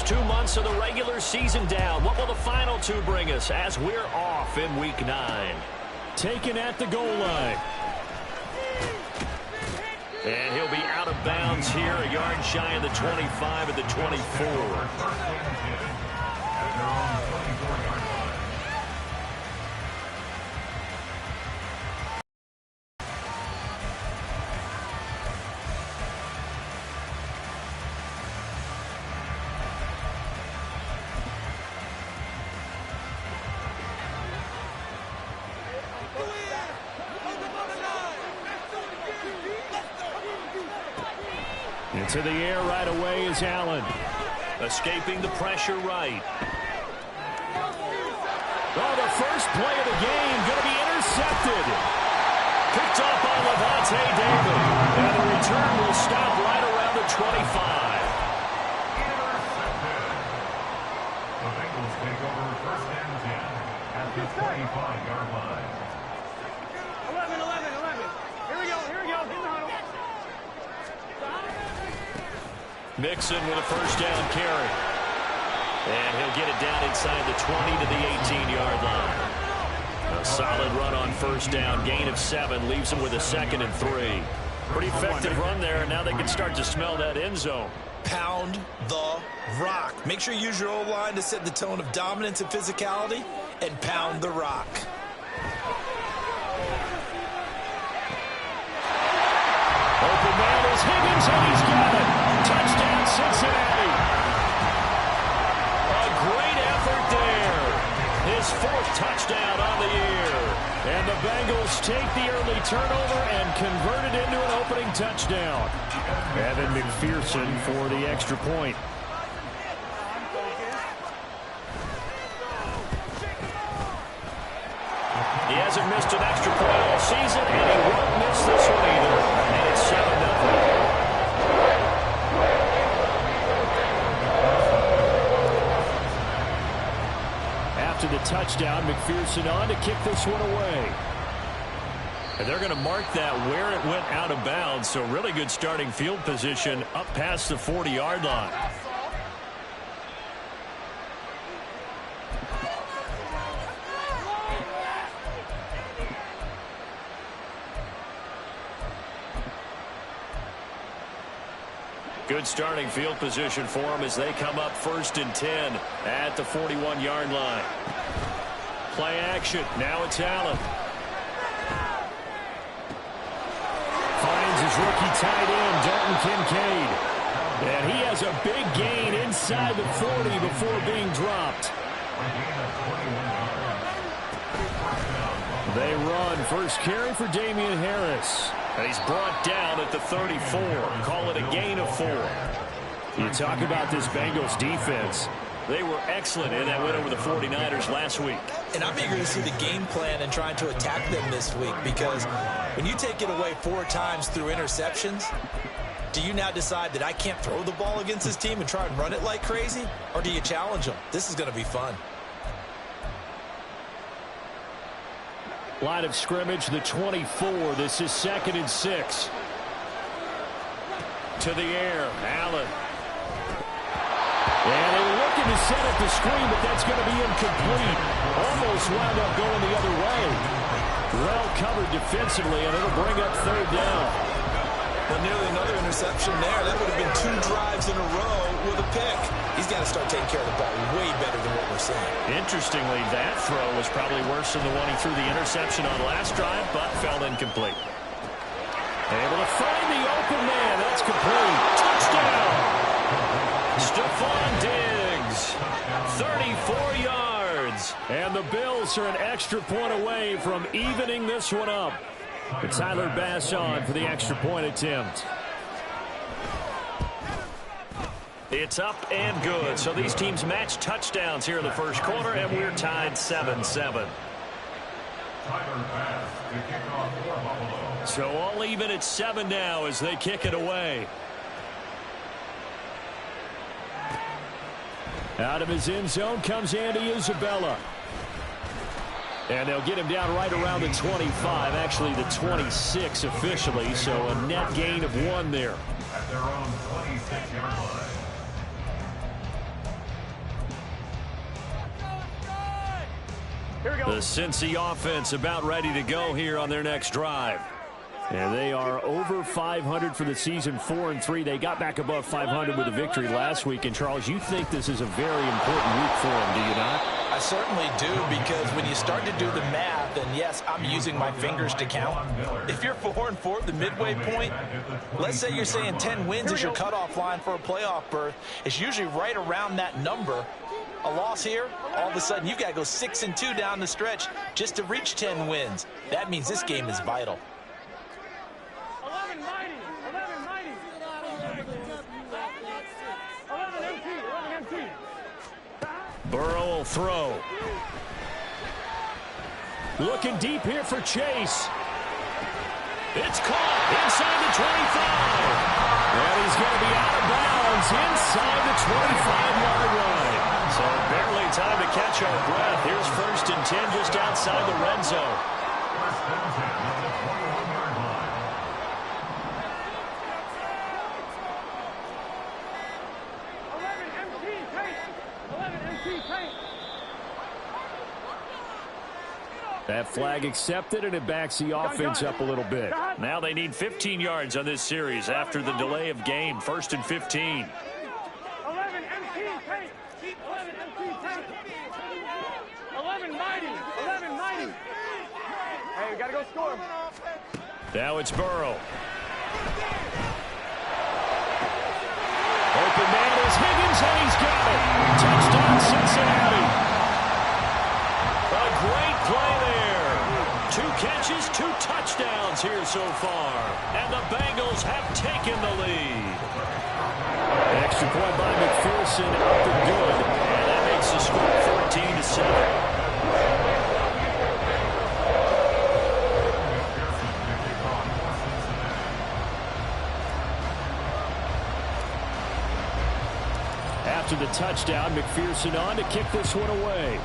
first 2 months of the regular season down. What will the final two bring us as we're off in Week 9? Taken at the goal line. And he'll be out of bounds here, a yard shy of the 25 at the 24. Into the air right away is Allen. Escaping the pressure right. Oh, the first play of the game going to be intercepted. Picked up by Lavonte David. And the return will stop right around the 25. The Bengals take over first and 10 at the 25-yard line. 11. Here we go. In the huddle. Mixon with a first down carry. And he'll get it down inside the 20 to the 18-yard line. A solid run on first down. Gain of 7 leaves him with a 2nd and 3. Pretty effective run there, and now they can start to smell that end zone. Pound the rock. Make sure you use your O-line to set the tone of dominance and physicality, and pound the rock. Open man is Higgins, and he's got it. Touchdown, Cincinnati. A great effort there. His 4th touchdown on the year. And the Bengals take the early turnover and convert it into an opening touchdown. Evan McPherson for the extra point. He hasn't missed an extra point all season, and he won't miss this one either. And it's 7-0. After the touchdown, McPherson on to kick this one away. And they're going to mark that where it went out of bounds, so really good starting field position up past the 40-yard line. Good starting field position for them as they come up 1st and 10 at the 41-yard line. Play action. Now it's Allen. Finds his rookie tight end, Dalton Kincaid. And he has a big gain inside the 40 before being dropped. They run. First carry for Damian Harris. And he's brought down at the 34. Call it a gain of 4. You talk about this Bengals defense. They were excellent in that win over the 49ers last week. And I'm eager to see the game plan and trying to attack them this week, because when you take it away 4 times through interceptions, do you now decide that I can't throw the ball against this team and try and run it like crazy? Or do you challenge them? This is going to be fun. Line of scrimmage, the 24. This is 2nd and 6. To the air, Allen. And they were looking to set up the screen, but that's going to be incomplete. Almost wound up going the other way. Well covered defensively, and it'll bring up 3rd down. Well, nearly another interception there. That would have been 2 drives in a row with a pick. He's got to start taking care of the ball way better than what we're seeing. Interestingly, that throw was probably worse than the one he threw the interception on last drive, but fell incomplete. Able to find the open man. That's complete. Touchdown! Stephon Diggs, 34 yards. And the Bills are an extra point away from evening this one up. But Tyler Bass on for the extra point attempt. It's up and good. So these teams match touchdowns here in the first quarter, and we're tied 7-7. So all even at 7 now as they kick it away. Out of his end zone comes Andy Isabella. And they'll get him down right around the 25, actually the 26 officially, so a net gain of 1 there. At their own 26-yard line. Here we go. The Cincy offense about ready to go here on their next drive. And they are over 500 for the season, 4-3. They got back above 500 with a victory last week. And, Charles, you think this is a very important week for them, do you not? I certainly do, because when you start to do the math, and yes, I'm using my fingers to count. If you're 4-4 at the midway point, let's say you're saying 10 wins is your cutoff line for a playoff berth. It's usually right around that number. A loss here, all of a sudden you've got to go 6-2 down the stretch just to reach 10 wins. That means this game is vital. 11 mighty. 11 mighty. 11 MT. 11 MT. Burrow will throw. Looking deep here for Chase. It's caught inside the 25. And he's going to be out of bounds inside the 25-yard line. So barely time to catch our breath. Here's 1st and 10 just outside the red zone. 11 MT. Tank. 11 MT. Tank. That flag accepted, and it backs the offense up a little bit. Now they need 15 yards on this series after the delay of game. 1st and 15. 11 MT. Tank. 11 MT. Tank. 11 mighty. 11 mighty. Hey, we got to go score. Now it's Burrow. Open man is Higgins, and he's got it. Touchdown, Cincinnati. A great play there. 2 catches, 2 touchdowns here so far. And the Bengals have taken the lead. Extra point by McPherson, up and good. And that makes the score 14-7. After the touchdown, McPherson on to kick this one away.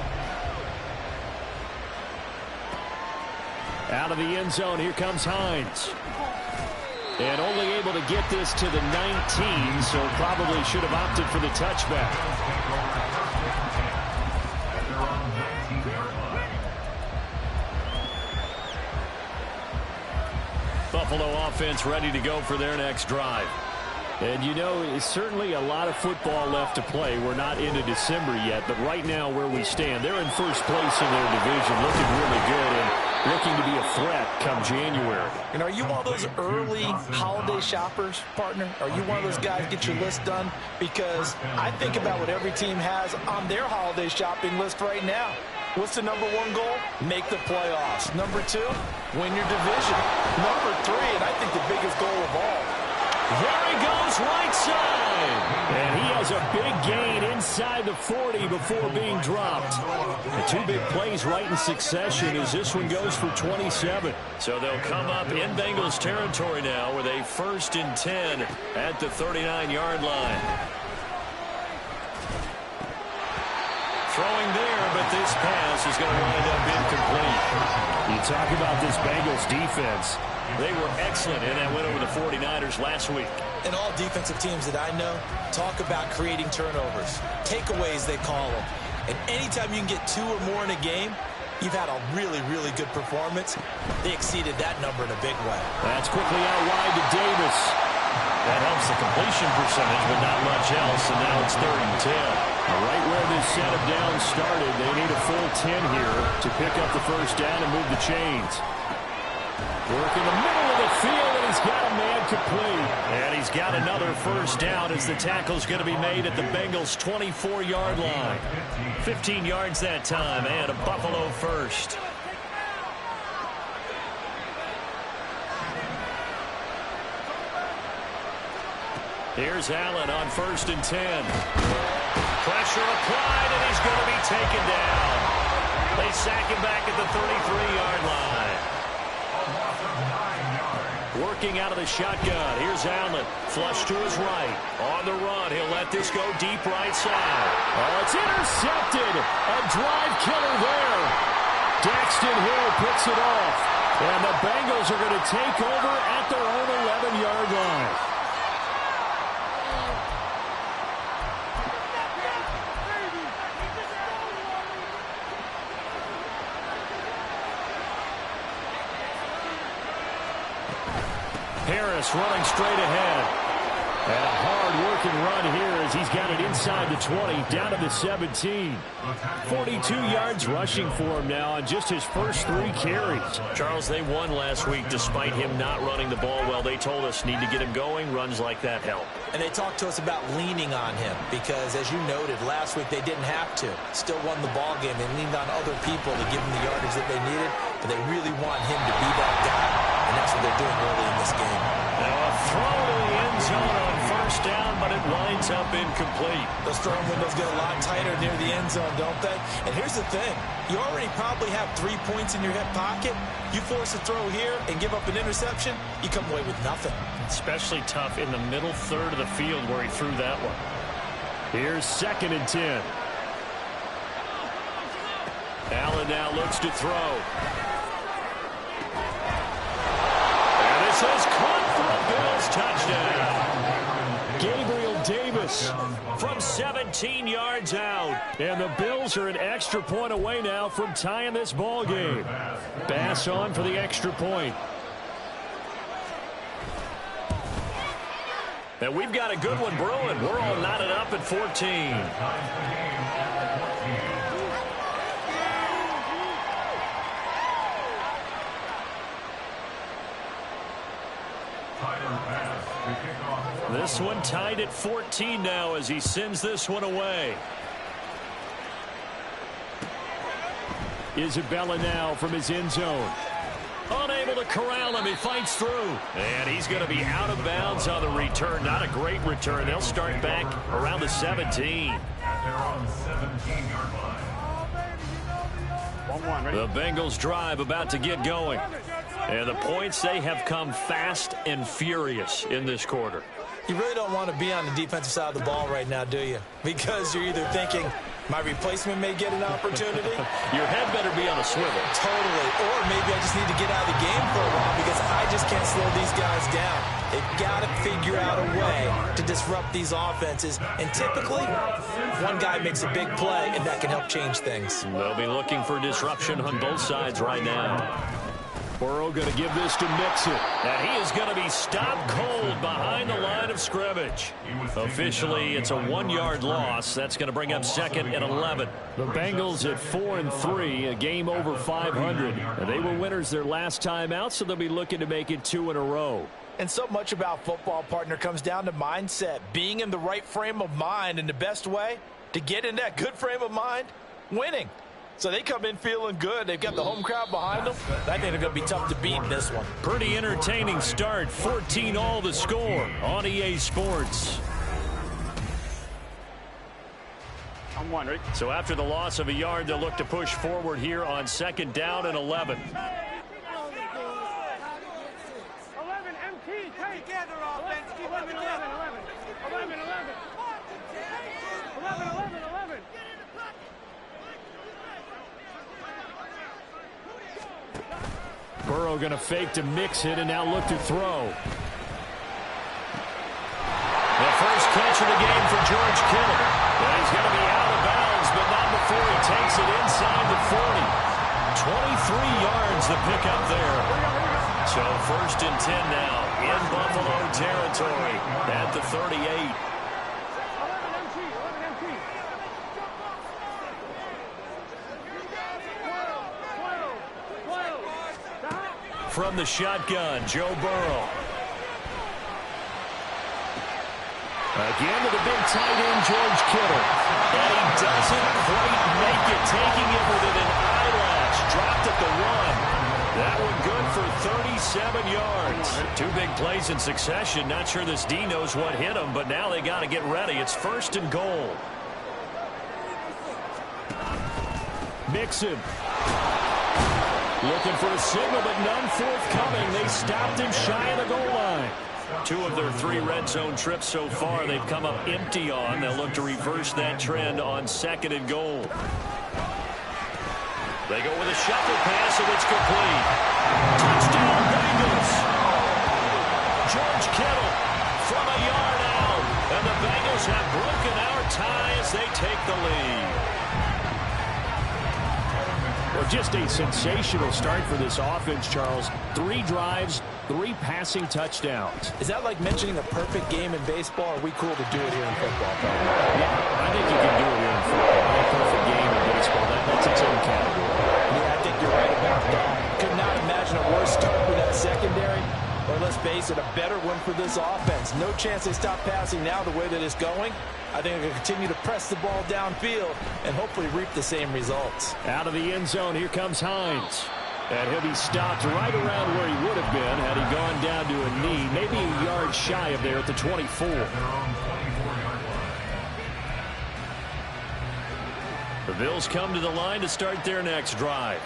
Out of the end zone, here comes Hines. And only able to get this to the 19, so probably should have opted for the touchback. Buffalo offense ready to go for their next drive. And, you know, it's certainly a lot of football left to play. We're not into December yet, but right now where we stand, they're in first place in their division, looking really good and looking to be a threat come January. And are you one of those early holiday shoppers, partner? Are you one of those guys get your list done? Because I think about what every team has on their holiday shopping list right now. What's the number 1 goal? Make the playoffs. Number 2, win your division. Number 3, and I think the biggest goal of all, there he goes, right side. And he has a big gain inside the 40 before being dropped. The 2 big plays right in succession as this one goes for 27. So they'll come up in Bengals territory now with a 1st and 10 at the 39-yard line. Throwing there, but this pass is going to wind up incomplete. You talk about this Bengals defense. They were excellent in that win over the 49ers last week. And all defensive teams that I know talk about creating turnovers. Takeaways, they call them. And anytime you can get 2 or more in a game, you've had a really, really good performance. They exceeded that number in a big way. That's quickly out wide to Davis. That helps the completion percentage, but not much else, and now it's 3rd and 10. Right where this set of downs started, they need a full 10 here to pick up the 1st down and move the chains. Work in the middle of the field, and he's got a man complete. And he's got another 1st down as the tackle's going to be made at the Bengals' 24-yard line. 15 yards that time, and a Buffalo 1st. Here's Allen on 1st and 10. Pressure applied, and he's going to be taken down. They sack him back at the 33-yard line. Working out of the shotgun. Here's Allen. Flush to his right. On the run. He'll let this go deep right side. Oh, it's intercepted. A drive killer there. Daxton Hill picks it off. And the Bengals are going to take over at their own 11-yard line. Harris running straight ahead. And a hard-working run here as he's got it inside the 20, down to the 17. 42 yards rushing for him now on just his first 3 carries. Charles, they won last week despite him not running the ball well. They told us need to get him going. Runs like that help. And they talked to us about leaning on him because, as you noted, last week they didn't have to. Still won the ball game. They leaned on other people to give them the yardage that they needed, but they really want him to be that guy, and that's what they're doing early in this game. Now a throw to the end zone on first down, but it winds up incomplete. Those throwing windows get a lot tighter near the end zone, don't they? And here's the thing. You already probably have 3 points in your hip pocket. You force a throw here and give up an interception, you come away with nothing. Especially tough in the middle third of the field where he threw that one. Here's 2nd and 10. Allen now looks to throw. And this is caught for a Bills touchdown. Gabriel Davis from 17 yards out. And the Bills are an extra point away now from tying this ball game. Bass on for the extra point. And we've got a good one brewing. We're all knotted up at 14. This one tied at 14 now as he sends this one away. Isabella now from his end zone. Unable to corral him. He fights through. And he's going to be out of bounds on the return. Not a great return. They'll start back around the 17. The Bengals drive about to get going. And the points, they have come fast and furious in this quarter. You really don't want to be on the defensive side of the ball right now, do you? Because you're either thinking, my replacement may get an opportunity. Your head better be on a swivel. Totally. Or maybe I just need to get out of the game for a while because I just can't slow these guys down. They've got to figure out a way to disrupt these offenses. And typically, one guy makes a big play, and that can help change things. They'll be looking for disruption on both sides right now. Burrow going to give this to Mixon. And he is going to be stopped cold behind the line of scrimmage. Officially, it's a 1-yard loss. That's going to bring up 2nd and 11. The Bengals at 4-3, a game over 500. They were winners their last time out, so they'll be looking to make it 2 in a row. And so much about football, partner, comes down to mindset. Being in the right frame of mind, and the best way to get in that good frame of mind, winning. So they come in feeling good. They've got the home crowd behind them. I think they're going to be tough to beat in this one. Pretty entertaining start. 14-all the score on EA Sports. I'm one, ready? So after the loss of a yard, they'll look to push forward here on 2nd down and 11. 11 MT, take. Together, offense. 11, 11, 11. 11, 11. 11, 11, 11. Burrow going to fake to Mixon and now look to throw. The first catch of the game for George Kittle. And he's going to be out of bounds, but not before he takes it inside the 40. 23 yards the pickup there. So 1st and 10 now in Buffalo territory at the 38. From the shotgun, Joe Burrow. Again to the big tight end, George Kittle. And he doesn't quite make it, taking it within an eyelash. Dropped at the 1. That one good for 37 yards. 2 big plays in succession. Not sure this D knows what hit him, but now they got to get ready. It's 1st and goal. Mixon. Looking for a signal, but none forthcoming. They stopped him shy of the goal line. 2 of their 3 red zone trips so far they've come up empty on. They'll look to reverse that trend on 2nd and goal. They go with a shuffle pass, and it's complete. Touchdown, Bengals. George Kittle from a yard out. And the Bengals have broken our tie as they take the lead. Well, just a sensational start for this offense, Charles. 3 drives, 3 passing touchdowns. Is that like mentioning a perfect game in baseball? Or are we cool to do it here in football? Yeah, I think you can do it here in football. A perfect game in baseball, that's its own category. Yeah, I think you're right about that. Could not imagine a worse start for that secondary. Or let's face it, a better one for this offense. No chance they stop passing now the way that it's going. I think they're going to continue to press the ball downfield and hopefully reap the same results. Out of the end zone, here comes Hines. And he'll be stopped right around where he would have been had he gone down to a knee, maybe a yard shy of there at the 24. The Bills come to the line to start their next drive.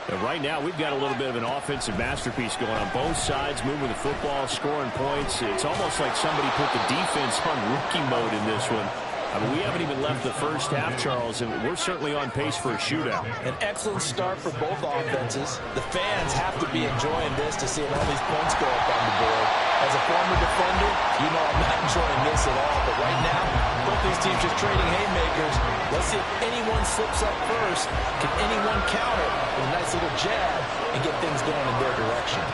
And right now, we've got a little bit of an offensive masterpiece going on both sides, moving the football, scoring points. It's almost like somebody put the defense on rookie mode in this one. I mean, we haven't even left the first half, Charles, and we're certainly on pace for a shootout. An excellent start for both offenses. The fans have to be enjoying this to see all these points go up on the board. As a former defender, you know I'm not enjoying this at all. But right now, both these teams just trading haymakers. Let's see if anyone slips up first. Can anyone counter with a nice little jab and get things going in their direction?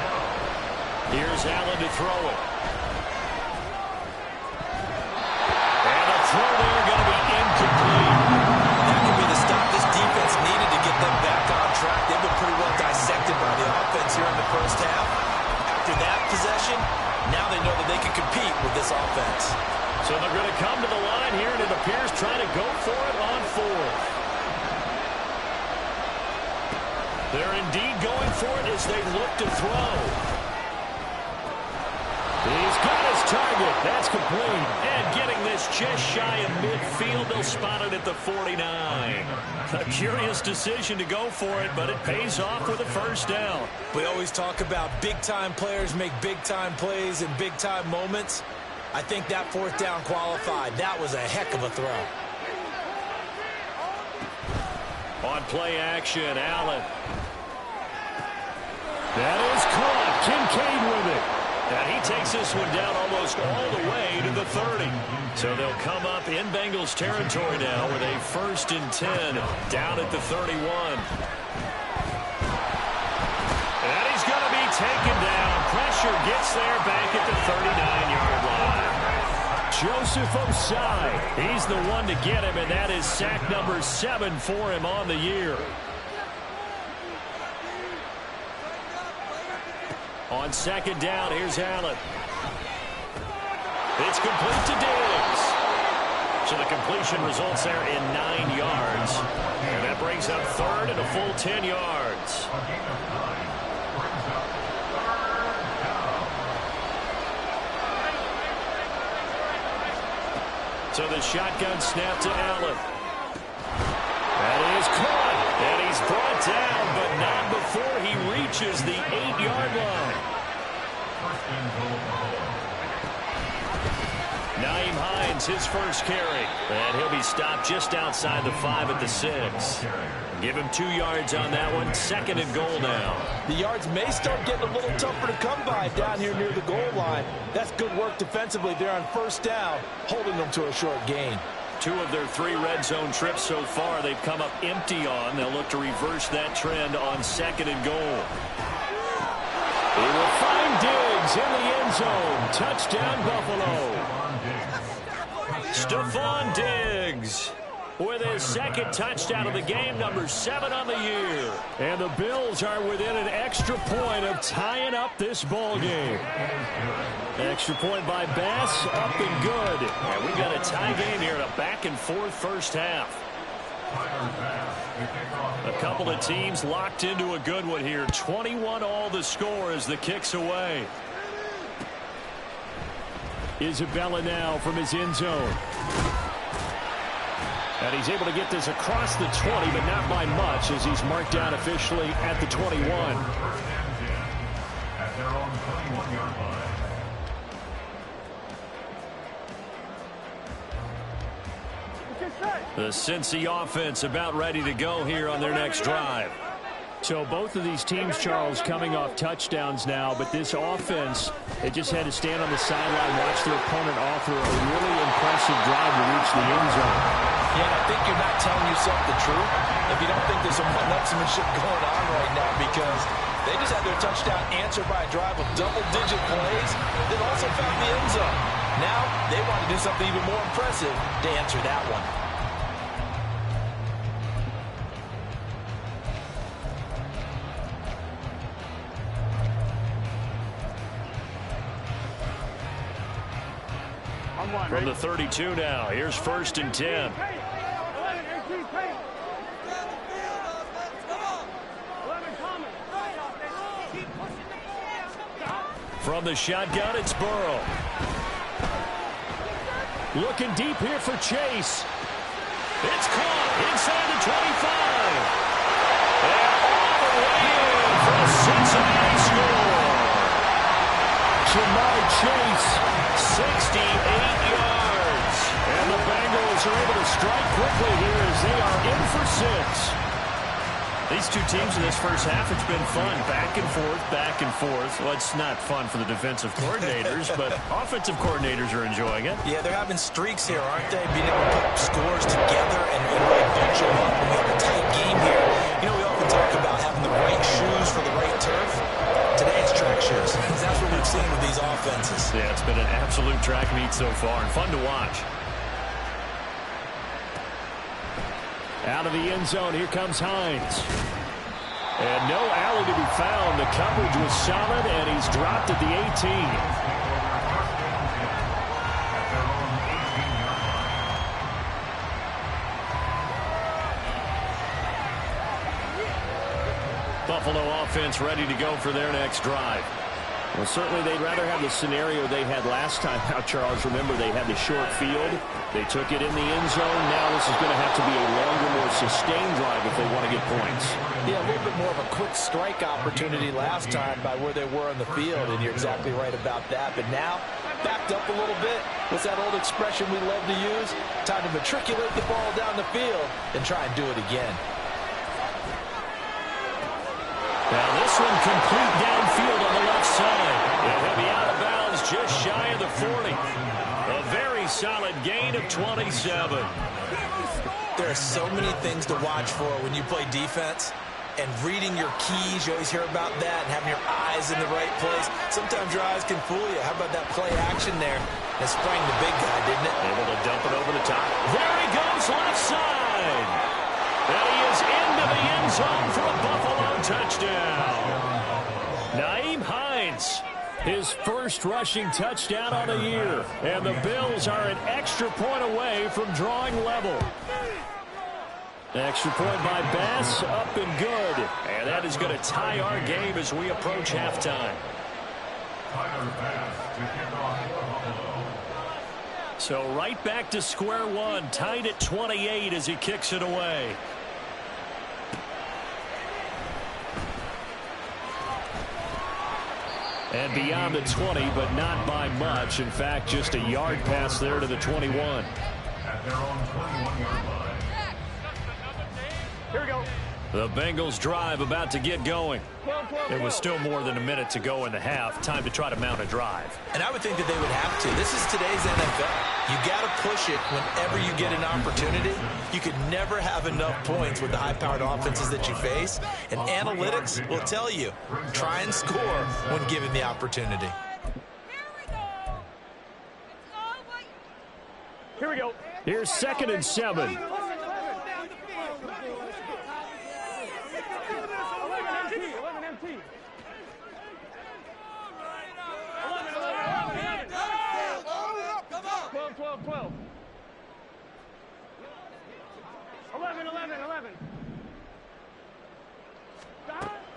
Here's Allen to throw it. And the throw there going to be incomplete. That could be the stop this defense needed to get them back on track. They've been pretty well dissected by the offense here in the first half. After that possession, now they know that they can compete with this offense. So they're going to come to the line here, and it appears trying to go for it on 4th. They're indeed going for it as they look to throw. He's got his target. That's complete. And getting this just shy of midfield, they'll spot it at the 49. A curious decision to go for it, but it pays off with a first down. We always talk about big-time players make big-time plays in big-time moments. I think that 4th down qualified. That was a heck of a throw. On play action, Allen. That is caught. Kincaid with it. And he takes this one down almost all the way to the 30. So they'll come up in Bengals territory now with a 1st and 10 down at the 31. And he's going to be taken down. Pressure gets there back at the 39-yard line. Joseph Osai. He's the one to get him, and that is sack number 7 for him on the year. On 2nd down, here's Allen. It's complete to Diggs. So the completion results there in 9 yards. And that brings up 3rd and a full 10 yards. So the shotgun snap to Allen. That is caught. And he's brought down, but not before he reaches the 8-yard line. Nyheim Hines, his first carry. And he'll be stopped just outside the 5 at the 6. Give him 2 yards on that one. 2nd and goal now. The yards may start getting a little tougher to come by down here near the goal line. That's good work defensively there on 1st down, holding them to a short gain. 2 of their 3 red zone trips so far they've come up empty on. They'll look to reverse that trend on 2nd and goal. He will find Diggs in the end zone. Touchdown, Buffalo. Stephon Diggs with his 2nd touchdown of the game, number 7 on the year. And the Bills are within an extra point of tying up this ball game. Extra point by Bass, up and good. And we've got a tie game here in a back-and-forth first half. A couple of teams locked into a good one here. 21 all the score as the kick's away. Isabella now from his end zone. And he's able to get this across the 20, but not by much as he's marked down officially at the 21. At their own 21-yard line. The Cincy offense about ready to go here on their next drive. So both of these teams, Charles, coming off touchdowns now, but this offense, they just had to stand on the sideline, watch their opponent offer a really impressive drive to reach the end zone. Yeah, I think you're not telling yourself the truth. if you don't think there's some one-upsmanship going on right now, because they just had their touchdown answered by a drive of double-digit plays, then also found the end zone. Now they want to do something even more impressive to answer that one. From the 32 now, here's 1st and 10. From the shotgun, it's Burrow. Looking deep here for Chase. It's caught inside the 25. And all the way in for a Cincinnati score. Ja'Marr Chase, 68 yards. And the Bengals are able to strike quickly here as they are in for 6. These two teams in this first half, it's been fun. Back and forth, back and forth. Well, it's not fun for the defensive coordinators, but offensive coordinators are enjoying it. Yeah, they're having streaks here, aren't they? Being able to put scores together and really bunch them up. When we have a tight game here, you know, we often talk about having the right shoes for the right turf. Today it's track shoes. That's what we've seen with these offenses. Yeah, it's been an absolute track meet so far and fun to watch. Out of the end zone, here comes Hines. And no alley to be found. The coverage was solid, and he's dropped at the 18. Buffalo offense ready to go for their next drive. Well, certainly they'd rather have the scenario they had last time out, Charles. Remember, they had the short field. They took it in the end zone. Now this is going to have to be a longer, more sustained drive if they want to get points. Yeah, a little bit more of a quick strike opportunity last time by where they were on the field, and you're exactly right about that. But now, backed up a little bit. What's that old expression we love to use? Time to matriculate the ball down the field and try and do it again. Now this one complete downfield on the left side. And he'll be out of bounds just shy of the 40. A very solid gain of 27. There are so many things to watch for when you play defense. And reading your keys, you always hear about that, and having your eyes in the right place. Sometimes your eyes can fool you. How about that play action there? That sprang the big guy, didn't it? Able to dump it over the top. There he goes, left side. And he is into the end zone for a Buffalo touchdown. Nyheim Hines, his first rushing touchdown on the year. And the Bills are an extra point away from drawing level. Extra point by Bass, up and good. And that is going to tie our game as we approach halftime. So right back to square one, tied at 28 as he kicks it away. And beyond the 20, but not by much. In fact, just a yard pass there to the 21. At their own 21-yard line. Here we go. The Bengals drive about to get going. There was still more than a minute to go in the half. Time to try to mount a drive. And I would think that they would have to. This is today's NFL. You got to push it whenever you get an opportunity. You could never have enough points with the high-powered offenses that you face. And analytics will tell you, try and score when given the opportunity. Here we go. Here's 2nd and 7.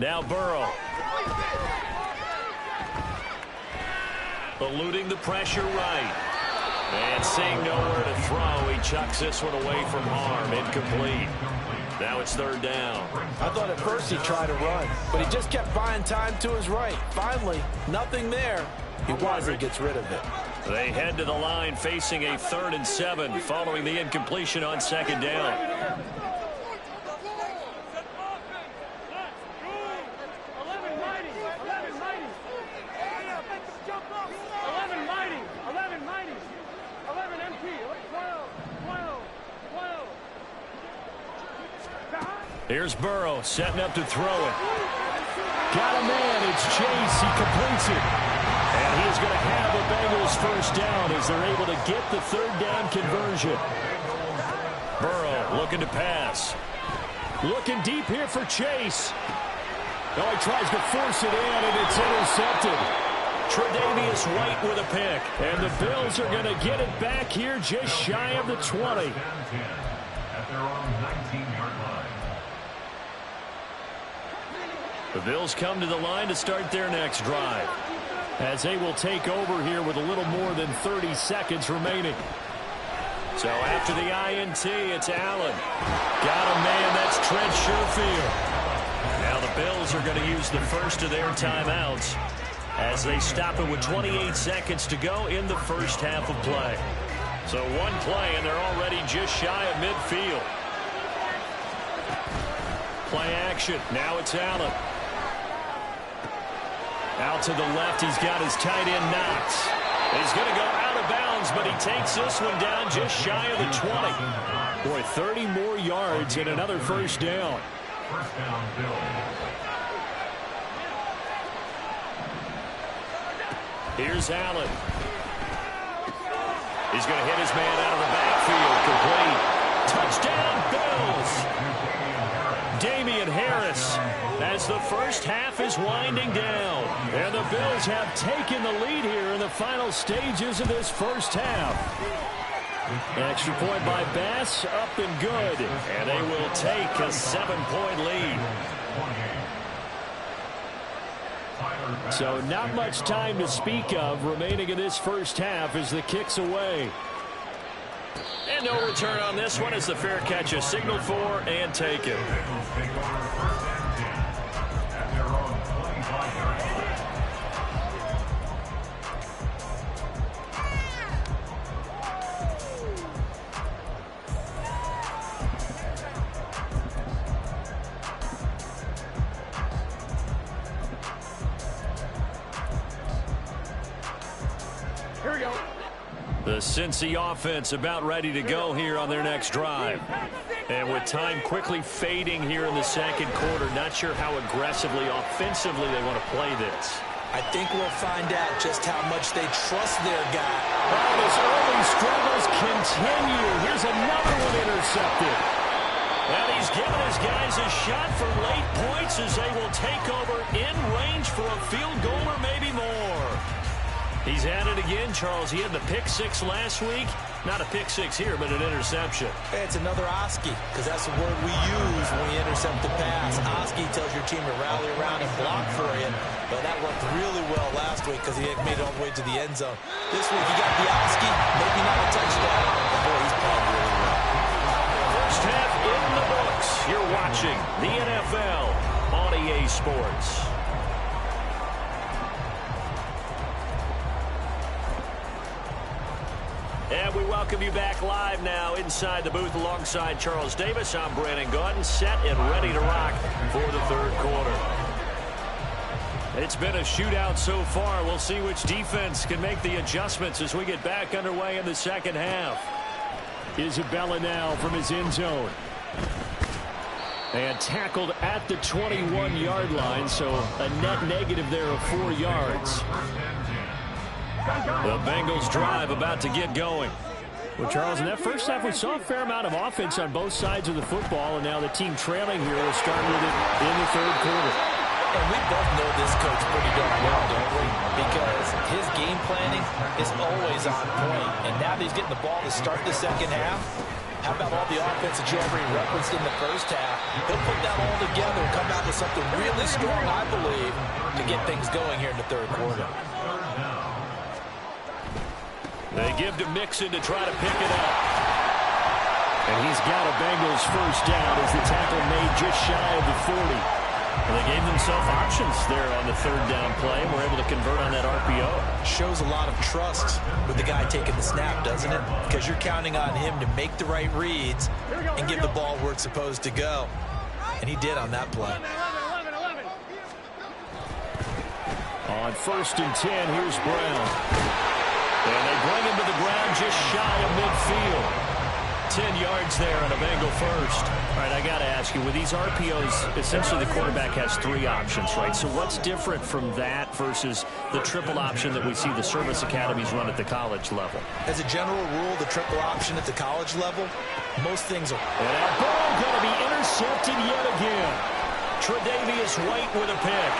Now Burrow. Eluding the pressure right. And seeing nowhere to throw, he chucks this one away from harm. Incomplete. Now it's 3rd down. I thought at first he'd try to run, but he just kept buying time to his right. Finally, nothing there. He wisely gets rid of it. They head to the line facing a 3rd and 7 following the incompletion on 2nd down. Here's Burrow setting up to throw it. Got a man. It's Chase. He completes it. And he is going to have a Bengals first down as they're able to get the third down conversion. Burrow looking to pass. Looking deep here for Chase. Oh, he tries to force it in, and it's intercepted. Tre'Davious White with a pick. And the Bills are going to get it back here just shy of the 20. At their own 19-yard line. The Bills come to the line to start their next drive, as they will take over here with a little more than 30 seconds remaining. So after the INT, it's Allen. Got a man. That's Trent Sherfield. Now the Bills are going to use the first of their timeouts as they stop it with 28 seconds to go in the first half of play. So one play, and they're already just shy of midfield. Play action. Now it's Allen. Out to the left, he's got his tight end Knox. He's going to go out of bounds, but he takes this one down just shy of the 20. Boy, 30 more yards and another first down. First down, Bills. Here's Allen. He's going to hit his man out of the backfield. Complete. Touchdown, Bills. Damian Harris, as the first half is winding down. And the Bills have taken the lead here in the final stages of this first half. Extra point by Bass, up and good. And they will take a 7-point lead. So not much time to speak of remaining in this first half as the kick's away. And no return on this one as the fair catch is signaled for and taken. Here we go. The Cincy offense about ready to go here on their next drive. And with time quickly fading here in the second quarter, not sure how aggressively, offensively they want to play this. I think we'll find out just how much they trust their guy. Oh, his early struggles continue. Here's another one intercepted. And he's given his guys a shot for late points as they will take over in range for a field goal or maybe more. He's at it again, Charles. He had the pick six last week. Not a pick six here, but an interception. It's another Oski, because that's the word we use when we intercept the pass. Oski tells your team to rally around and block for you, but that worked really well last week because he had made it all the way to the end zone. This week he got the Oski, maybe not a touchdown, but boy, he's playing really well. First half in the books. You're watching the NFL on EA Sports. And we welcome you back live now inside the booth alongside Charles Davis. I'm Brandon Gaudin, set and ready to rock for the third quarter. It's been a shootout so far. We'll see which defense can make the adjustments as we get back underway in the second half. Isabella now from his end zone. And tackled at the 21-yard line, so a net negative there of 4 yards. The Bengals drive about to get going. Well, Charles, in that first half, we saw a fair amount of offense on both sides of the football, and now the team trailing here will start with it in the third quarter. And we both know this coach pretty darn well, don't we? Because his game planning is always on point. And now that he's getting the ball to start the second half, how about all the offense that you already referenced in the first half? He'll put that all together and come out with something really strong, I believe, to get things going here in the third quarter. They give to Mixon to try to pick it up. And he's got a Bengals first down as the tackle made just shy of the 40. And they gave themselves options there on the third down play and were able to convert on that RPO. Shows a lot of trust with the guy taking the snap, doesn't it? Because you're counting on him to make the right reads and give the ball where it's supposed to go. And he did on that play. On 1st and 10, here's Brown. And they bring him to the ground just shy of midfield. 10 yards there on a Bengal first. All right, I got to ask you, with these RPOs, essentially the quarterback has 3 options, right? So what's different from that versus the triple option that we see the service academies run at the college level? As a general rule, the triple option at the college level, most things are... And that ball going to be intercepted yet again. Tre'Davious White with a pick.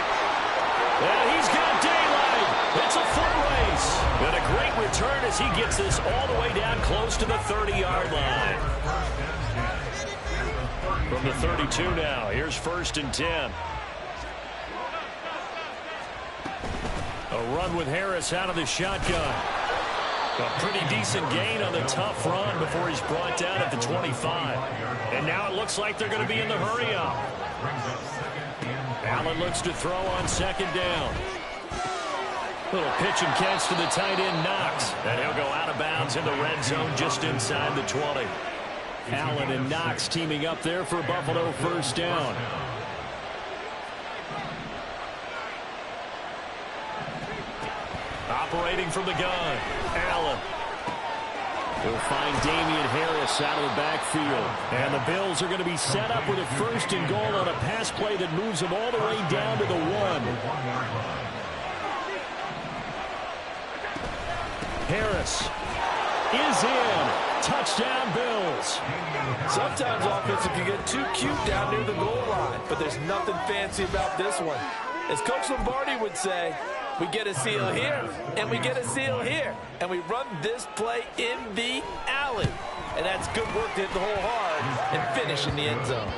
And he's got daylight. It's a foot race. And a great return as he gets this all the way down close to the 30-yard line. From the 32 now, here's 1st and 10. A run with Harris out of the shotgun. A pretty decent gain on the tough run before he's brought down at the 25. And now it looks like they're going to be in the hurry-up. Allen looks to throw on 2nd down. Little pitch and catch to the tight end, Knox. And he'll go out of bounds in the red zone just inside the 20. Allen and Knox teaming up there for Buffalo 1st down. Operating from the gun, Allen. He'll find Damian Harris out of the backfield. And the Bills are going to be set up with a 1st and goal on a pass play that moves them all the way down to the 1. Harris is in. Touchdown, Bills. Sometimes offense can get too cute down near the goal line, but there's nothing fancy about this one. As Coach Lombardi would say, we get a seal here, and we get a seal here. And we run this play in the alley. And that's good work to hit the hole hard and finish in the end zone.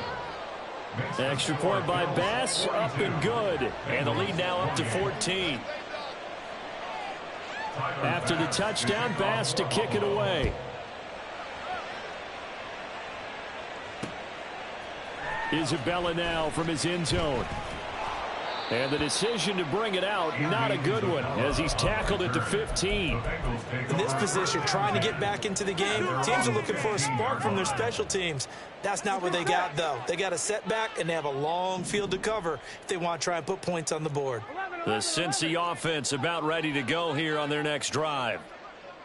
Extra point by Bass, up and good. And the lead now up to 14. After the touchdown, Bass to kick it away. Isabella now from his end zone. And the decision to bring it out, not a good one, as he's tackled at the 15. In this position, trying to get back into the game, teams are looking for a spark from their special teams. That's not what they got, though. They got a setback, and they have a long field to cover if they want to try and put points on the board. The Cincy offense about ready to go here on their next drive.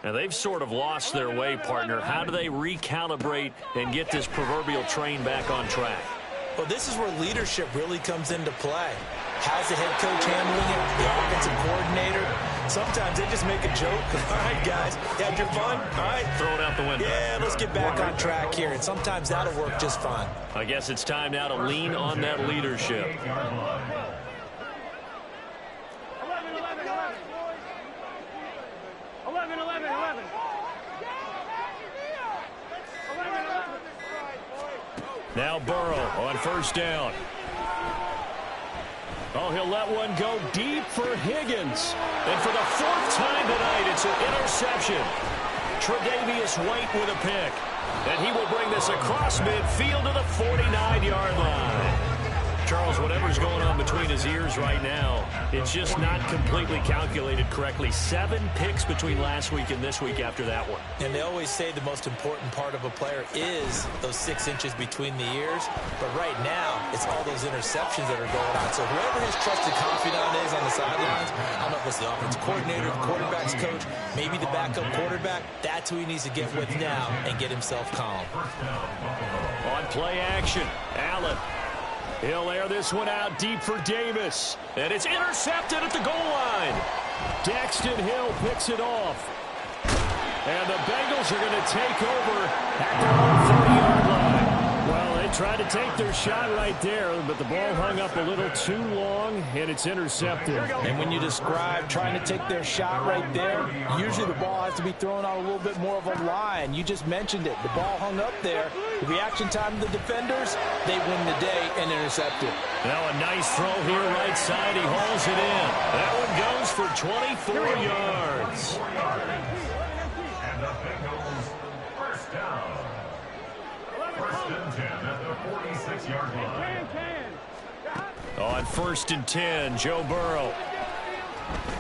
Now, they've sort of lost their way, partner. How do they recalibrate and get this proverbial train back on track? Well, this is where leadership really comes into play. How's the head coach handling it? The offensive coordinator? Sometimes they just make a joke. All right, guys, had your fun? All right. Throw it out the window. Yeah, let's get back on track here. And sometimes that'll work just fine. I guess it's time now to lean on that leadership. 11. Now Burrow on 1st down. Oh, he'll let one go deep for Higgins. And for the 4th time tonight, it's an interception. Tre'Davious White with a pick. And he will bring this across midfield to the 49-yard line. Charles, whatever's going on between his ears right now, it's just not completely calculated correctly. 7 picks between last week and this week after that one. And they always say the most important part of a player is those 6 inches between the ears. But right now, it's all those interceptions that are going on. So whoever his trusted confidant is on the sidelines, I don't know if it's the offensive coordinator, the quarterback's coach, maybe the backup quarterback, that's who he needs to get with now and get himself calm. On play action, Allen. He'll air this one out deep for Davis. And it's intercepted at the goal line. Daxton Hill picks it off. And the Bengals are going to take over at their own 30-yard line. Well, they tried to take their shot right there, but the ball hung up a little too long, and it's intercepted. And when you describe trying to take their shot right there, usually the ball has to be thrown out a little bit more of a line. You just mentioned it. The ball hung up there. The reaction time of the defenders, they win the day and intercept it. Now a nice throw here right side. He hauls it in. That one goes for 24 yards. And the Bengals 1st down. 1st and 10 at the 46-yard line. On 1st and 10, Joe Burrow.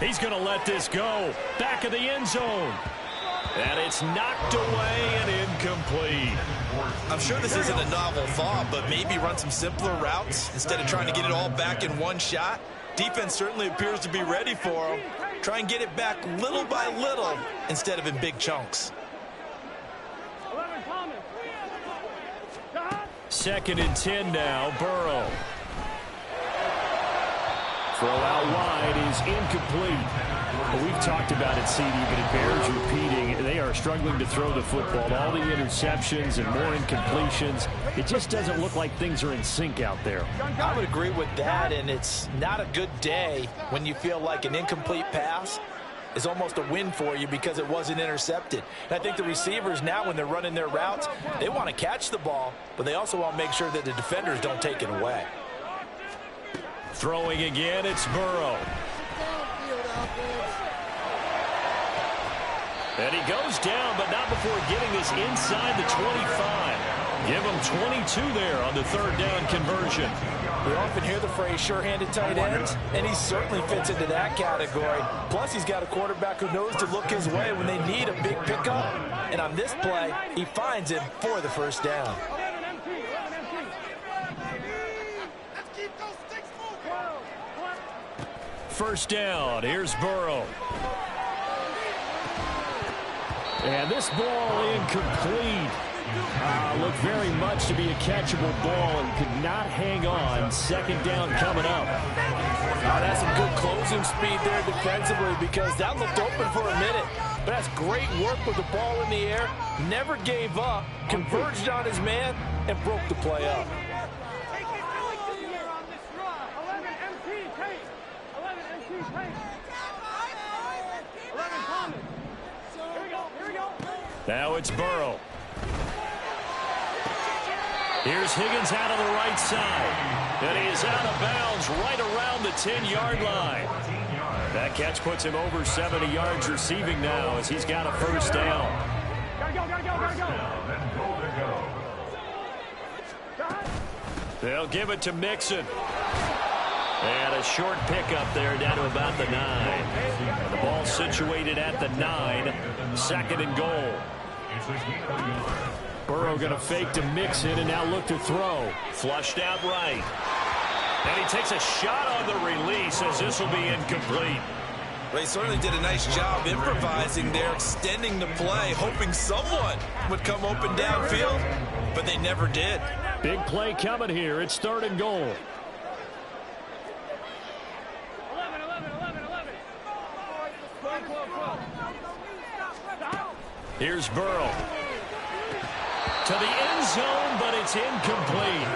He's going to let this go. Back of the end zone. And it's knocked away and incomplete. I'm sure this isn't a novel thought, but maybe run some simpler routes instead of trying to get it all back in one shot. Defense certainly appears to be ready for him. Try and get it back little by little instead of in big chunks. 2nd and 10 now. Burrow. Throw out wide is incomplete. Well, we've talked about it, CD, but it bears repeating. They are struggling to throw the football. All the interceptions and more incompletions. It just doesn't look like things are in sync out there. I would agree with that, and it's not a good day when you feel like an incomplete pass is almost a win for you because it wasn't intercepted. And I think the receivers now, when they're running their routes, they want to catch the ball, but they also want to make sure that the defenders don't take it away. Throwing again, it's Burrow. And he goes down, but not before getting this inside the 25. Give him 22 there on the 3rd down conversion. We often hear the phrase sure-handed tight ends, and he certainly fits into that category. Plus, he's got a quarterback who knows to look his way when they need a big pickup. And on this play, he finds him for the 1st down. First down, here's Burrow. And this ball incomplete. Looked very much to be a catchable ball and could not hang on. 2nd down coming up. That's some good closing speed there defensively because that looked open for a minute. But that's great work with the ball in the air. Never gave up, converged on his man, and broke the play up. Now it's Burrow. Here's Higgins out on the right side. And he is out of bounds right around the 10-yard line. That catch puts him over 70 yards receiving now as he's got a 1st down. They'll give it to Mixon. And a short pickup there down to about the 9. The ball situated at the 9. 2nd and goal. Burrow going to fake to Mixon and now look to throw. Flushed out right. And he takes a shot on the release as this will be incomplete. They certainly did a nice job improvising there, extending the play, hoping someone would come open downfield, but they never did. Big play coming here. It's 3rd and goal. 11. Here's Burrow. To the end zone, but it's incomplete.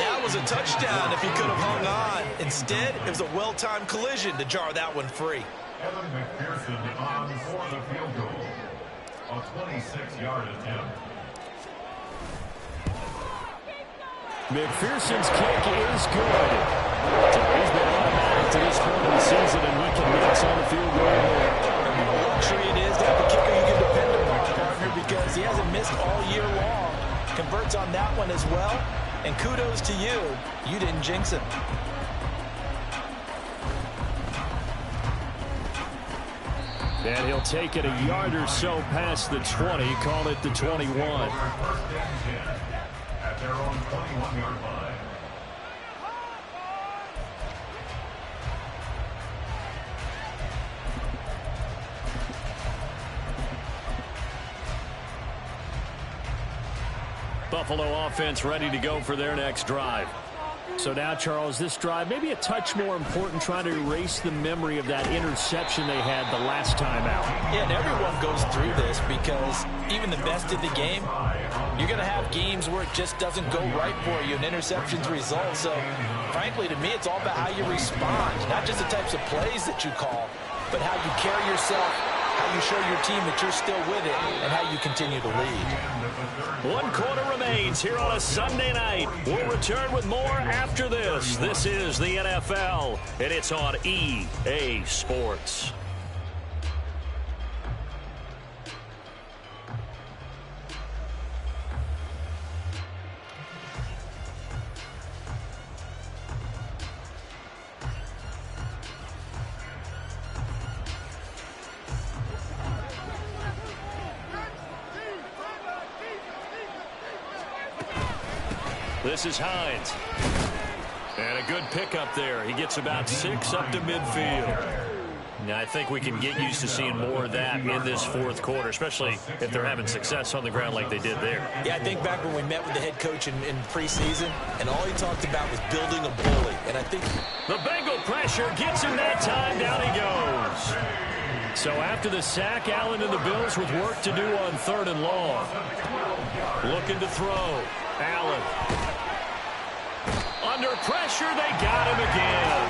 That was a touchdown if he could have hung on. Instead, it was a well-timed collision to jar that one free. Evan McPherson on for the field goal. A 26-yard attempt. McPherson's kick is good. He's been automatic to this point in the season, and he connects on the field goal. What a luxury it is to have a kicker you can depend upon, partner, because he hasn't missed all year long. Converts on that one as well. And kudos to you. You didn't jinx him. And he'll take it a yard or so past the 20. Call it the 21. At their own 21-yard line. Buffalo offense ready to go for their next drive. So now, Charles, this drive maybe a touch more important, trying to erase the memory of that interception they had the last time out. Yeah, and everyone goes through this because even the best in the game, you're going to have games where it just doesn't go right for you and interceptions result. So, frankly, to me, it's all about how you respond, not just the types of plays that you call, but how you carry yourself, how you show your team that you're still with it, and how you continue to lead. 1 quarter remains here on a Sunday night. We'll return with more after this. This is the NFL, and it's on EA Sports. This is Hines. And a good pickup there. He gets about 6 up to midfield. Now, I think we can get used to seeing more of that in this fourth quarter, especially if they're having success on the ground like they did there. Yeah, I think back when we met with the head coach in preseason, and all he talked about was building a bully. And I think the Bengal pressure gets him that time. Down he goes. So after the sack, Allen and the Bills with work to do on 3rd and long. Looking to throw. Allen. Under pressure, they got him again.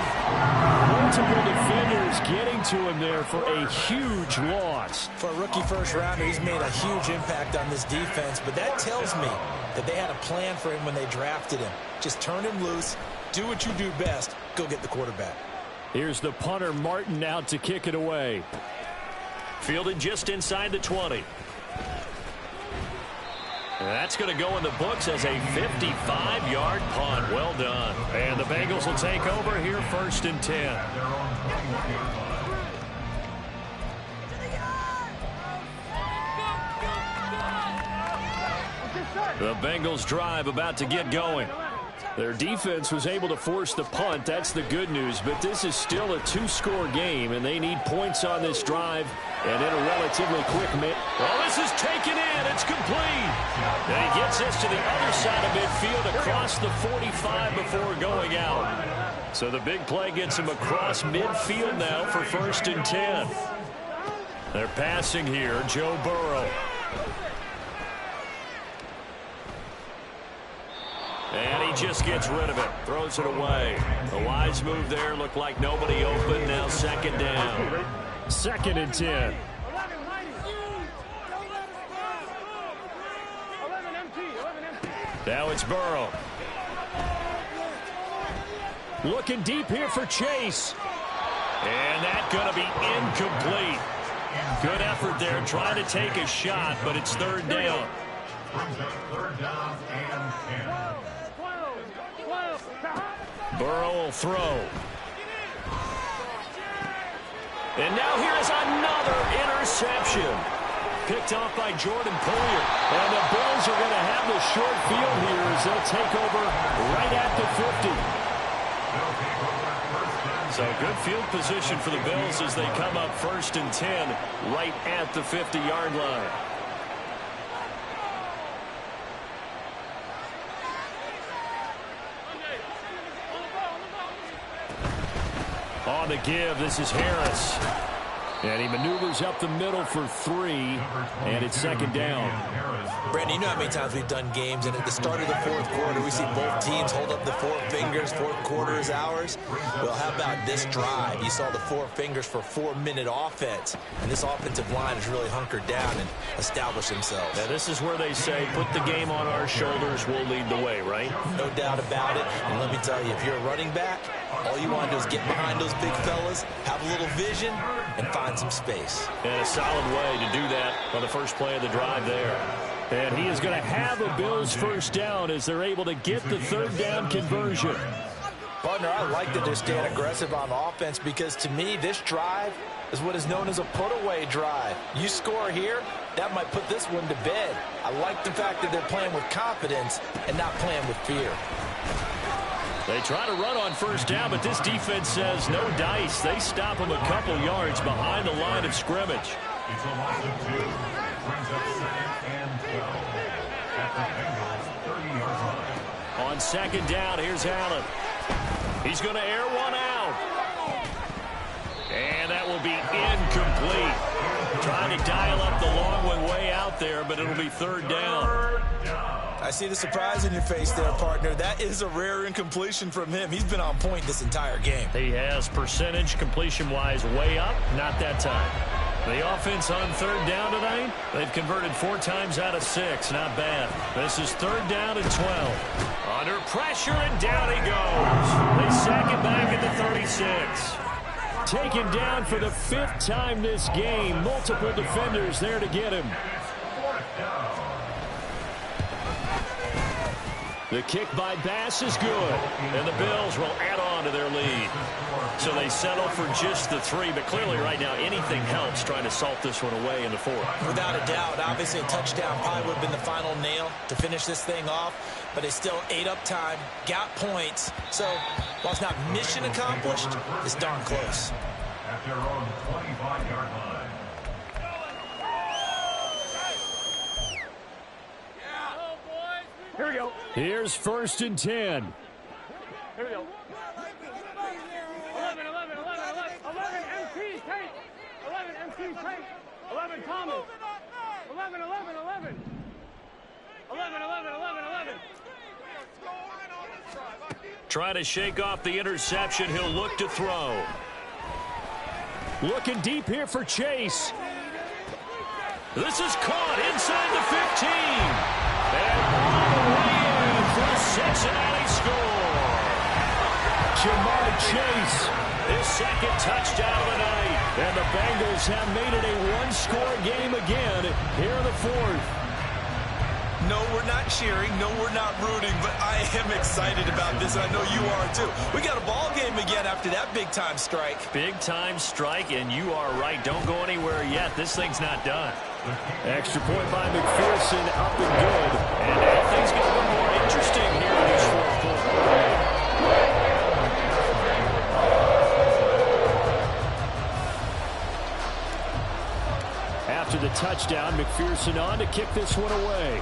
Multiple defenders getting to him there for a huge loss. For a rookie first-rounder, he's made a huge impact on this defense, but that tells me that they had a plan for him when they drafted him. Just turn him loose, do what you do best, go get the quarterback. Here's the punter, Martin, out to kick it away. Fielded just inside the 20. That's going to go in the books as a 55-yard punt. Well done. And the Bengals will take over here 1st and 10. The Bengals drive about to get going. Their defense was able to force the punt. That's the good news. But this is still a 2-score game, and they need points on this drive and in a relatively quick minute. Well, this is taken in. It's complete. And he gets this to the other side of midfield across the 45 before going out. So the big play gets him across midfield now for 1st and 10. They're passing here. Joe Burrow. And he just gets rid of it. Throws it away. A wise move there. Looked like nobody open. Now 2nd down. 2nd and 10. Now it's Burrow. Looking deep here for Chase. And that's going to be incomplete. Good effort there trying to take a shot, but it's 3rd down. 3rd down and 10. Burrow will throw. And now here's another interception. Picked off by Jordan Poyer. And the Bills are going to have the short field here as they'll take over right at the 50. So good field position for the Bills as they come up 1st and 10 right at the 50-yard line. On the give, this is Harris. And he maneuvers up the middle for 3, and it's 2nd down. Brandon, you know how many times we've done games, and at the start of the fourth quarter, we see both teams hold up the 4 fingers, fourth quarter is ours. Well, how about this drive? You saw the 4 fingers for 4-minute offense, and this offensive line has really hunkered down and established themselves. Now, this is where they say, put the game on our shoulders, we'll lead the way, right? No doubt about it, and let me tell you, if you're a running back, all you want to do is get behind those big fellas, have a little vision, and find some space. And a solid way to do that on the first play of the drive there. And he is going to have a Bills 1st down as they're able to get the 3rd down conversion. Partner, I like that they're staying aggressive on offense because to me, this drive is what is known as a put-away drive. You score here, that might put this one to bed. I like the fact that they're playing with confidence and not playing with fear. They try to run on 1st down, but this defense says no dice. They stop them a couple yards behind the line of scrimmage. It's a loss of 2. Brings up 2nd and 12 at the Bengals 30-yard line. On 2nd down, here's Allen. He's going to air one out. And that will be incomplete. Trying to dial up the long one way out there, but it'll be 3rd down. I see the surprise in your face there, partner. That is a rare incompletion from him. He's been on point this entire game. He has percentage completion-wise way up, not that time. The offense on 3rd down tonight, they've converted 4 times out of 6. Not bad. This is 3rd down and 12. Under pressure, and down he goes. They sack it back at the 36. Taken down for the 5th time this game. Multiple defenders there to get him. The kick by Bass is good. And the Bills will add on to their lead. So they settle for just the 3, but clearly right now anything helps trying to salt this one away in the 4th. Without a doubt, obviously a touchdown probably would have been the final nail to finish this thing off, but they still ate up time, got points. So while it's not mission accomplished, it's darn close. at their own 25-yard line. Here we go. Here's 1st and 10. Here we go. 11, MT, take. 11, MT, take. 11, Thomas. 11. 11. Trying to shake off the interception. He'll look to throw. Looking deep here for Chase. This is caught inside the 15. And all the way in for the Cincinnati score. Ja'Marr Chase. His second touchdown of the night. And the Bengals have made it a one-score game again here in the 4th. No, we're not cheering. No, we're not rooting. But I am excited about this, and I know you are too. We got a ball game again after that big-time strike. Big-time strike, and you are right. Don't go anywhere yet. This thing's not done. Extra point by McPherson, up and good. And now things get a little more interesting here in this 4th quarter. After the touchdown, McPherson on to kick this one away.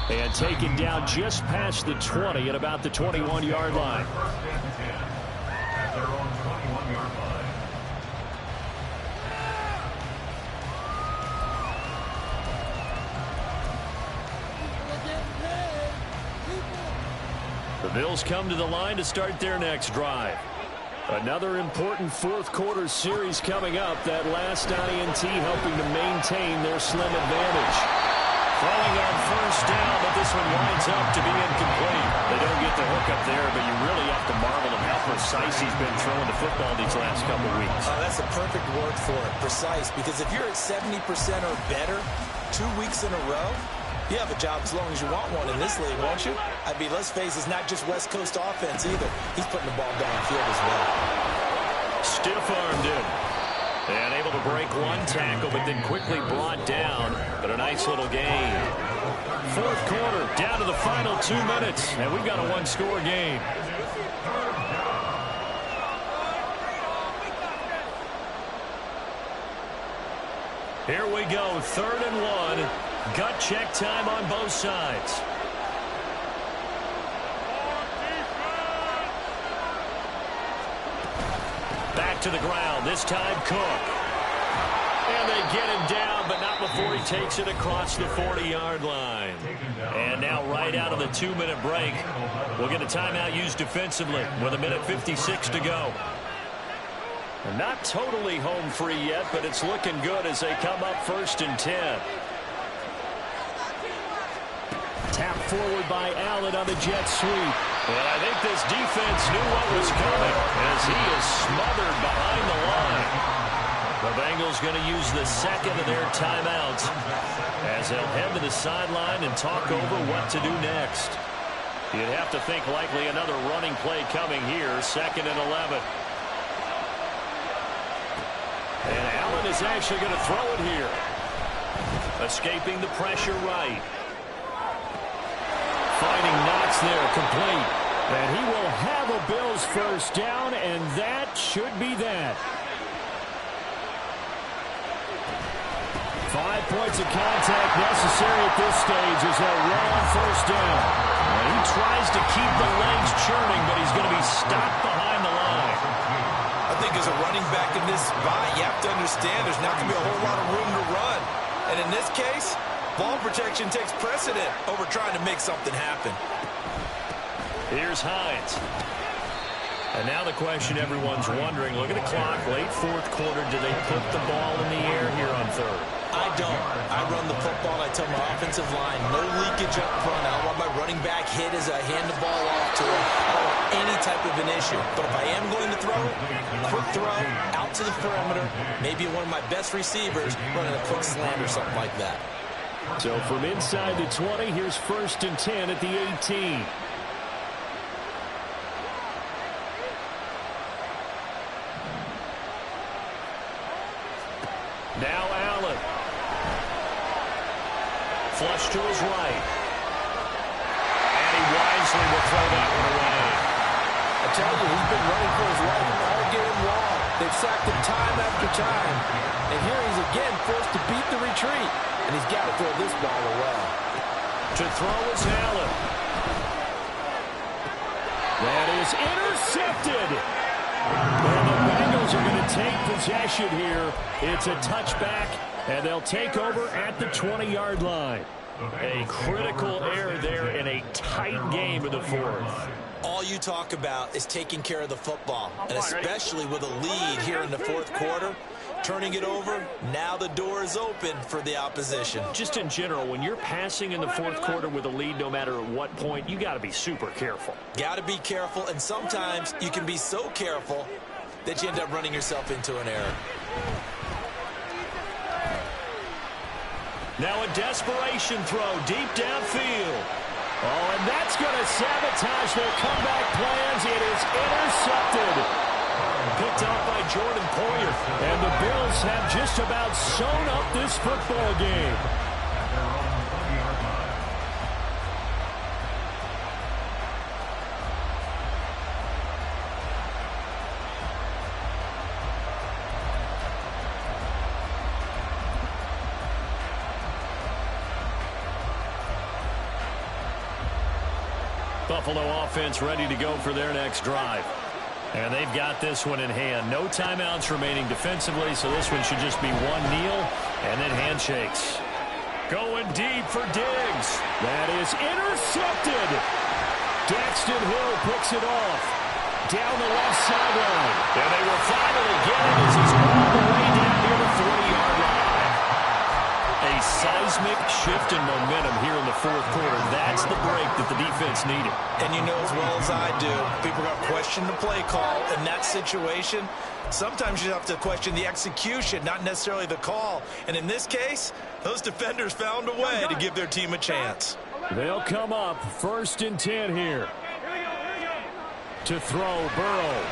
And taken down just past the 20 at about the 21-yard line. 1st and 10 at their own 21-yard line. The Bills come to the line to start their next drive. Another important 4th quarter series coming up. That last INT helping to maintain their slim advantage. Throwing on 1st down, but this one winds up to be incomplete. They don't get the hook up there, but you really have to marvel at how precise he's been throwing the football these last couple of weeks. That's a perfect word for it, precise, because if you're at 70% or better 2 weeks in a row, you have a job as long as you want one in this league, won't you? I mean, let's face it, it's not just West Coast offense either. He's putting the ball downfield as well. Stiff-armed him. And able to break one tackle, but then quickly brought down. But a nice little gain. 4th quarter, down to the final 2 minutes. And we've got a one-score game. Here we go, 3rd and 1. Gut check time on both sides. Back to the ground, this time Cook. And they get him down, but not before he takes it across the 40-yard line. And now right out of the 2-minute break, we'll get a timeout used defensively with 1:56 to go. And not totally home free yet, but it's looking good as they come up 1st and 10. Tap forward by Allen on the jet sweep. And I think this defense knew what was coming as he is smothered behind the line. The Bengals going to use the second of their timeouts as they'll head to the sideline and talk over what to do next. You'd have to think likely another running play coming here, 2nd and 11. And Allen is actually going to throw it here. Escaping the pressure right. Finding Knox there, complete. And he will have a Bills 1st down, and that should be that. 5 points of contact necessary at this stage as they'll run on 1st down. And he tries to keep the legs churning, but he's going to be stopped behind the line. I think as a running back in this spot, you have to understand there's not going to be a whole lot of room to run. And in this case, ball protection takes precedent over trying to make something happen. Here's Hines. And now the question everyone's wondering, look at the clock, late 4th quarter, do they put the ball in the air here on 3rd? I don't. I run the football. I tell my offensive line, no leakage up front. I don't want my running back hit as I hand the ball off to him. I don't want any type of an issue. But if I am going to throw it, quick throw, out to the perimeter, maybe one of my best receivers running a quick slant or something like that. So from inside the 20, here's 1st and 10 at the 18. Now Allen. Flush to his right. And he wisely will throw that one away. I tell you, he's been running for his life all game long. They've sacked him time after time. And here he's again forced to beat the retreat. And he's got to throw this ball away. To throw is Allen. That is intercepted. And the Bengals are going to take possession here. It's a touchback, and they'll take over at the 20-yard line. A critical error there in a tight game in the fourth. All you talk about is taking care of the football, and especially with a lead here in the fourth quarter. Turning it over, now the door is open for the opposition. Just in general, when you're passing in the fourth quarter with a lead, no matter at what point, you got to be super careful. Got to be careful, and sometimes you can be so careful that you end up running yourself into an error. Now a desperation throw deep downfield. Oh, and that's going to sabotage their comeback plans. It is intercepted. Picked off by Jordan Poyer. And the Bills have just about sewn up this football game. Buffalo offense ready to go for their next drive. And they've got this one in hand. No timeouts remaining defensively, so this one should just be one kneel and then handshakes. Going deep for Diggs. That is intercepted. Daxton Hill picks it off. Down the left sideline. And they will finally get it as he's all the way down near the 40-yard line. A seismic shift in momentum here in the fourth quarter. That's the break that the defense needed. And you know as well as I do, people are going to question the play call in that situation. Sometimes you have to question the execution, not necessarily the call. And in this case, those defenders found a way to give their team a chance. They'll come up 1st and 10 here. To throw, Burrow.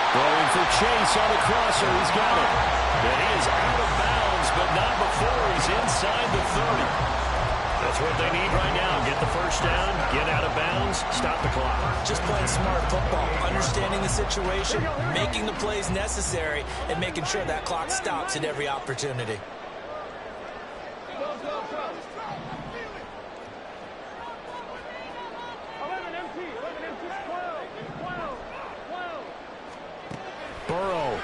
Going for Chase on the crosser. He's got it. And he is out of bounds, but not before he's inside the 30. That's what they need right now. Get the first down, get out of bounds, stop the clock. Just playing smart football, understanding the situation, making the plays necessary, and making sure that clock stops at every opportunity. Burrow.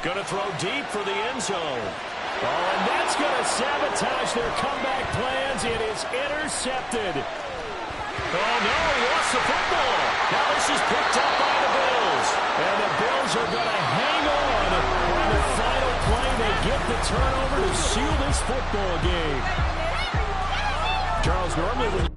Going to throw deep for the end zone. Oh, and that's going to sabotage their comeback plans. It is intercepted. Oh, no, he lost the football. Now this is picked up by the Bills. And the Bills are going to hang on. On the final play, they get the turnover to seal this football game. Charles, normally when